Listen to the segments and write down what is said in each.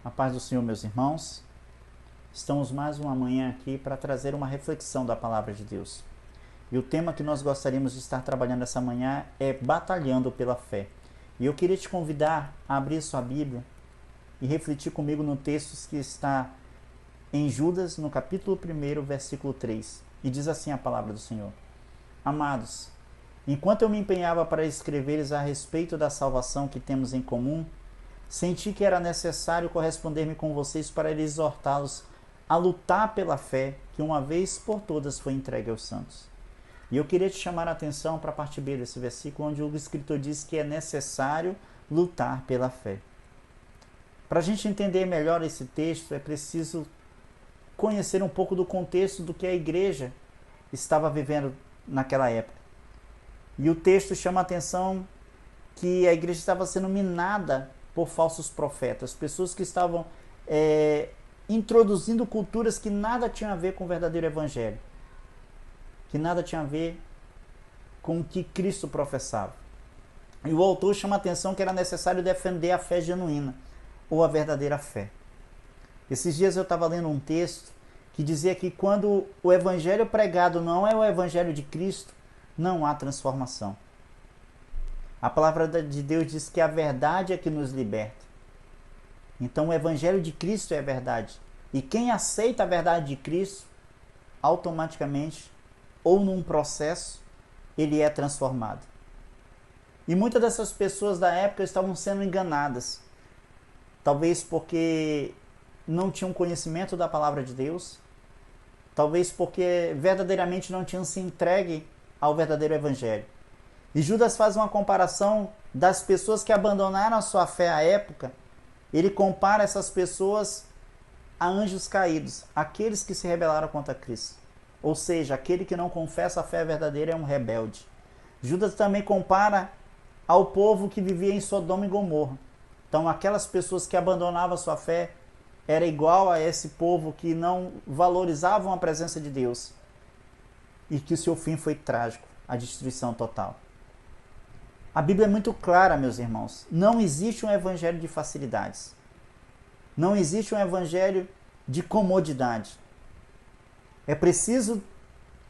A paz do Senhor, meus irmãos. Estamos mais uma manhã aqui para trazer uma reflexão da palavra de Deus. E o tema que nós gostaríamos de estar trabalhando essa manhã é batalhando pela fé. E eu queria te convidar a abrir sua Bíblia e refletir comigo no texto que está em Judas, no capítulo 1, versículo 3. E diz assim a palavra do Senhor: Amados, enquanto eu me empenhava para escrever-lhes a respeito da salvação que temos em comum, senti que era necessário corresponder-me com vocês para exortá-los a lutar pela fé que uma vez por todas foi entregue aos santos. E eu queria te chamar a atenção para a parte B desse versículo, onde o escritor diz que é necessário lutar pela fé. Para a gente entender melhor esse texto, é preciso conhecer um pouco do contexto do que a igreja estava vivendo naquela época. E o texto chama a atenção que a igreja estava sendo minada por falsos profetas, pessoas que estavam introduzindo culturas que nada tinham a ver com o verdadeiro evangelho, que nada tinha a ver com o que Cristo professava. E o autor chama a atenção que era necessário defender a fé genuína, ou a verdadeira fé. Esses dias eu estava lendo um texto que dizia que quando o evangelho pregado não é o evangelho de Cristo, não há transformação. A palavra de Deus diz que a verdade é que nos liberta. Então o evangelho de Cristo é a verdade. E quem aceita a verdade de Cristo, automaticamente, ou num processo, ele é transformado. E muitas dessas pessoas da época estavam sendo enganadas. Talvez porque não tinham conhecimento da palavra de Deus. Talvez porque verdadeiramente não tinham se entregue ao verdadeiro evangelho. E Judas faz uma comparação das pessoas que abandonaram a sua fé à época. Ele compara essas pessoas a anjos caídos, aqueles que se rebelaram contra Cristo. Ou seja, aquele que não confessa a fé verdadeira é um rebelde. Judas também compara ao povo que vivia em Sodoma e Gomorra. Então, aquelas pessoas que abandonavam a sua fé era igual a esse povo que não valorizavam a presença de Deus. E que o seu fim foi trágico, a destruição total. A Bíblia é muito clara, meus irmãos. Não existe um evangelho de facilidades. Não existe um evangelho de comodidade. É preciso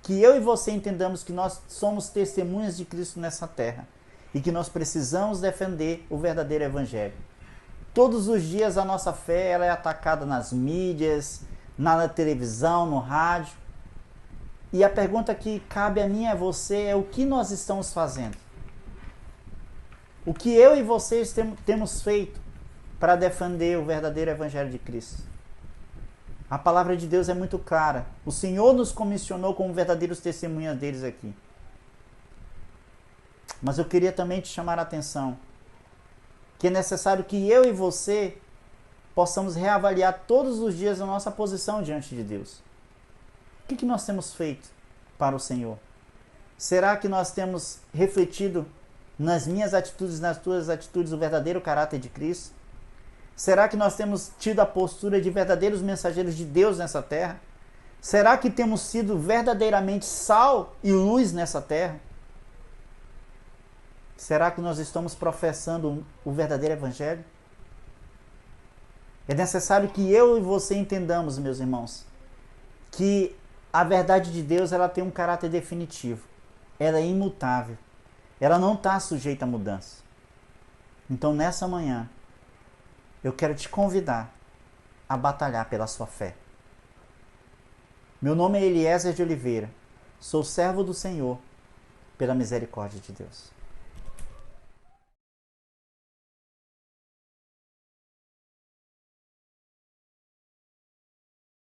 que eu e você entendamos que nós somos testemunhas de Cristo nessa terra e que nós precisamos defender o verdadeiro evangelho. Todos os dias a nossa fé ela é atacada nas mídias, na televisão, no rádio. E a pergunta que cabe a mim e a você é o que nós estamos fazendo? O que eu e vocês temos feito para defender o verdadeiro evangelho de Cristo? A palavra de Deus é muito clara. O Senhor nos comissionou como verdadeiros testemunhas deles aqui. Mas eu queria também te chamar a atenção que é necessário que eu e você possamos reavaliar todos os dias a nossa posição diante de Deus. O que nós temos feito para o Senhor? Será que nós temos refletido nas minhas atitudes, nas tuas atitudes, o verdadeiro caráter de Cristo? Será que nós temos tido a postura de verdadeiros mensageiros de Deus nessa terra? Será que temos sido verdadeiramente sal e luz nessa terra? Será que nós estamos professando o verdadeiro evangelho? É necessário que eu e você entendamos, meus irmãos, que a verdade de Deus ela tem um caráter definitivo. Ela é imutável. Ela não está sujeita a mudança. Então, nessa manhã, eu quero te convidar a batalhar pela sua fé. Meu nome é Eliezer de Oliveira. Sou servo do Senhor, pela misericórdia de Deus.